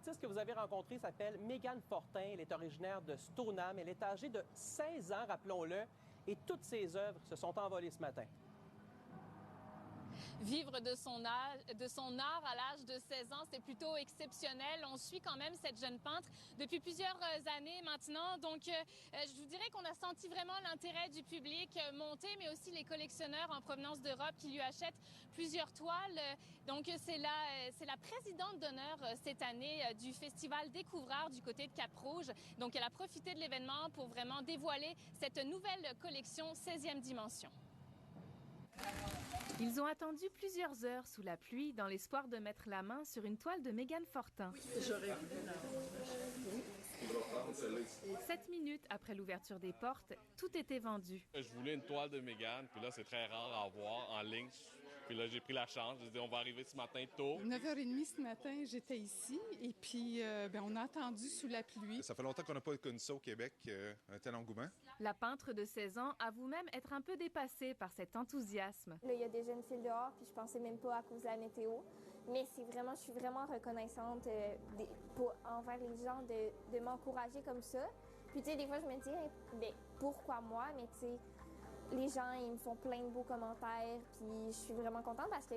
L'artiste que vous avez rencontré s'appelle Mégane Fortin. Elle est originaire de Stoneham. Elle est âgée de 16 ans, rappelons-le, et toutes ses œuvres se sont envolées ce matin. Vivre de son art à l'âge de 16 ans, c'est plutôt exceptionnel. On suit quand même cette jeune peintre depuis plusieurs années maintenant. Donc, je vous dirais qu'on a senti vraiment l'intérêt du public monter, mais aussi les collectionneurs en provenance d'Europe qui lui achètent plusieurs toiles. Donc, c'est la présidente d'honneur cette année du festival Découvreur du côté de Cap-Rouge. Donc, elle a profité de l'événement pour vraiment dévoiler cette nouvelle collection 16e dimension. Ils ont attendu plusieurs heures sous la pluie dans l'espoir de mettre la main sur une toile de Mégane Fortin. J'aurais voulu 7 minutes après l'ouverture des portes, tout était vendu. Je voulais une toile de Mégane, puis là, c'est très rare à voir en ligne. Puis là, j'ai pris la chance. Je me suis dit, on va arriver ce matin tôt. 9h30 ce matin, j'étais ici et puis on a attendu sous la pluie. Ça fait longtemps qu'on n'a pas connu ça au Québec, un tel engouement. La peintre de 16 ans avoue même être un peu dépassée par cet enthousiasme. Là, il y a déjà une file dehors, puis je pensais même pas à cause de la météo. Mais je suis vraiment reconnaissante envers les gens de m'encourager comme ça. Puis tu sais, des fois, je me dis, ben, pourquoi moi? Mais tu sais, les gens, ils me font plein de beaux commentaires, puis je suis vraiment contente parce que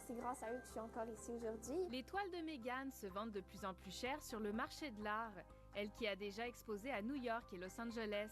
c'est grâce à eux que je suis encore ici aujourd'hui. Les toiles de Mégane se vendent de plus en plus cher sur le marché de l'art, elle qui a déjà exposé à New York et Los Angeles.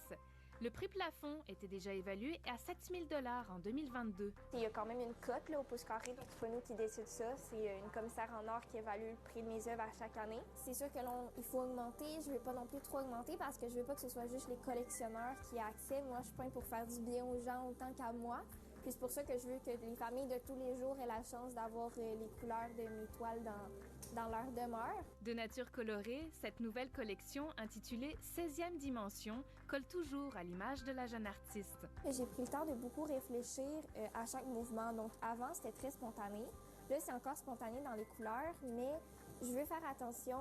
Le prix plafond était déjà évalué à 7 000 $ en 2022. Il y a quand même une cote là, au pouce carré, donc c'est pas nous qui décide ça. C'est une commissaire en or qui évalue le prix de mes œuvres à chaque année. C'est sûr que il faut augmenter. Je veux pas non plus trop augmenter parce que je veux pas que ce soit juste les collectionneurs qui aient accès. Moi, je peins pour faire du bien aux gens autant qu'à moi. Puis c'est pour ça que je veux que les familles de tous les jours aient la chance d'avoir les couleurs de mes toiles dans leur demeure. De nature colorée, cette nouvelle collection, intitulée 16e dimension, colle toujours à l'image de la jeune artiste. J'ai pris le temps de beaucoup réfléchir à chaque mouvement. Donc avant, c'était très spontané. Là, c'est encore spontané dans les couleurs, mais je veux faire attention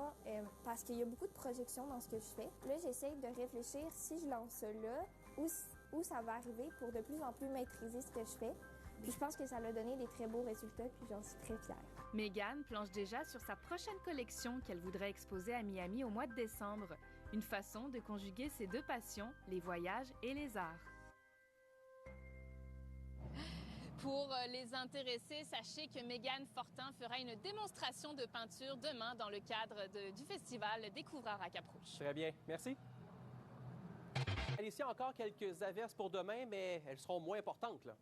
parce qu'il y a beaucoup de projections dans ce que je fais. Là, j'essaie de réfléchir si je lance ça là, où ça va arriver pour de plus en plus maîtriser ce que je fais. Puis je pense que ça a donné des très beaux résultats, puis j'en suis très fière. Mégane planche déjà sur sa prochaine collection qu'elle voudrait exposer à Miami au mois de décembre. Une façon de conjuguer ses deux passions, les voyages et les arts. Pour les intéressés, sachez que Mégane Fortin fera une démonstration de peinture demain dans le cadre du festival Découvreur à Cap-Rouge. Très bien. Merci. Alicia, encore quelques averses pour demain, mais elles seront moins importantes, là.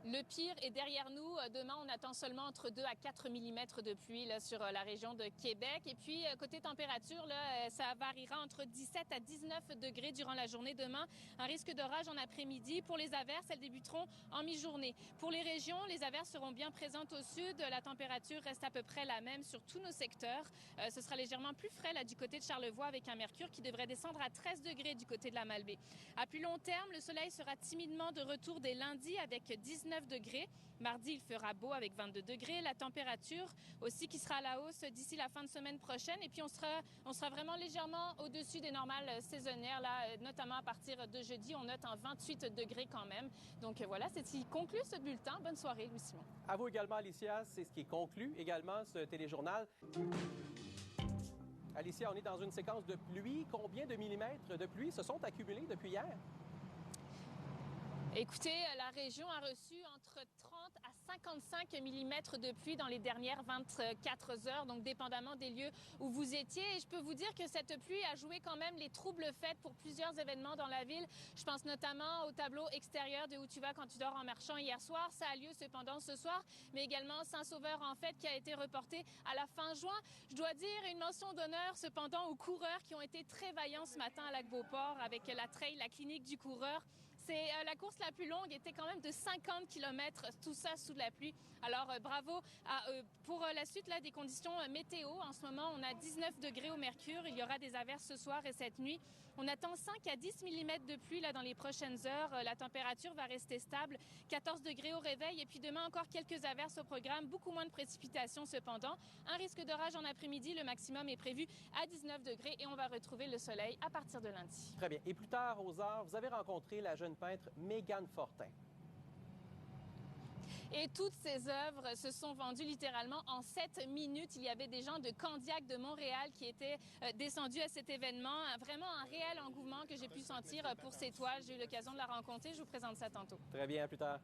Le pire est derrière nous. Demain, on attend seulement entre 2 à 4 mm de pluie là, sur la région de Québec. Et puis, côté température, là, ça variera entre 17 à 19 degrés durant la journée demain. Un risque d'orage en après-midi. Pour les averses, elles débuteront en mi-journée. Pour les régions, les averses seront bien présentes au sud. La température reste à peu près la même sur tous nos secteurs. Ce sera légèrement plus frais là, du côté de Charlevoix avec un mercure qui devrait descendre à 13 degrés du côté de la Malbaie. À plus long terme, le soleil sera timidement de retour dès lundi avec 19 degrés. Mardi, il fera beau avec 22 degrés. La température aussi qui sera à la hausse d'ici la fin de semaine prochaine. Et puis, on sera vraiment légèrement au-dessus des normales saisonnières, là, notamment à partir de jeudi. On note un 28 degrés quand même. Donc voilà, c'est ce qui conclut ce bulletin. Bonne soirée, Louis-Simon. À vous également, Alicia. C'est ce qui conclut également ce téléjournal. Alicia, on est dans une séquence de pluie. Combien de millimètres de pluie se sont accumulés depuis hier? Écoutez, la région a reçu entre 30 à 55 mm de pluie dans les dernières 24 heures, donc dépendamment des lieux où vous étiez. Et je peux vous dire que cette pluie a joué quand même les troubles faits pour plusieurs événements dans la ville. Je pense notamment au tableau extérieur de Où tu vas quand tu dors en marchant hier soir. Ça a lieu cependant ce soir, mais également Saint-Sauveur en fête qui a été reporté à la fin juin. Je dois dire une mention d'honneur cependant aux coureurs qui ont été très vaillants ce matin à Lac-Beauport avec la trail, la clinique du coureur. C'est la course la plus longue, était quand même de 50 km, tout ça sous la pluie. Alors bravo à eux. Pour la suite là, des conditions météo, en ce moment on a 19 degrés au mercure, il y aura des averses ce soir et cette nuit. On attend 5 à 10 mm de pluie là dans les prochaines heures. La température va rester stable, 14 degrés au réveil et puis demain encore quelques averses au programme, beaucoup moins de précipitations cependant. Un risque d'orage en après-midi, le maximum est prévu à 19 degrés et on va retrouver le soleil à partir de lundi. Très bien. Et plus tard, aux heures, vous avez rencontré la jeune peintre Mégane Fortin. Et toutes ces œuvres se sont vendues littéralement en 7 minutes. Il y avait des gens de Candiac, de Montréal qui étaient descendus à cet événement. Vraiment un réel engouement que j'ai pu sentir pour ces toiles. J'ai eu l'occasion de la rencontrer. Je vous présente ça tantôt. Très bien, à plus tard.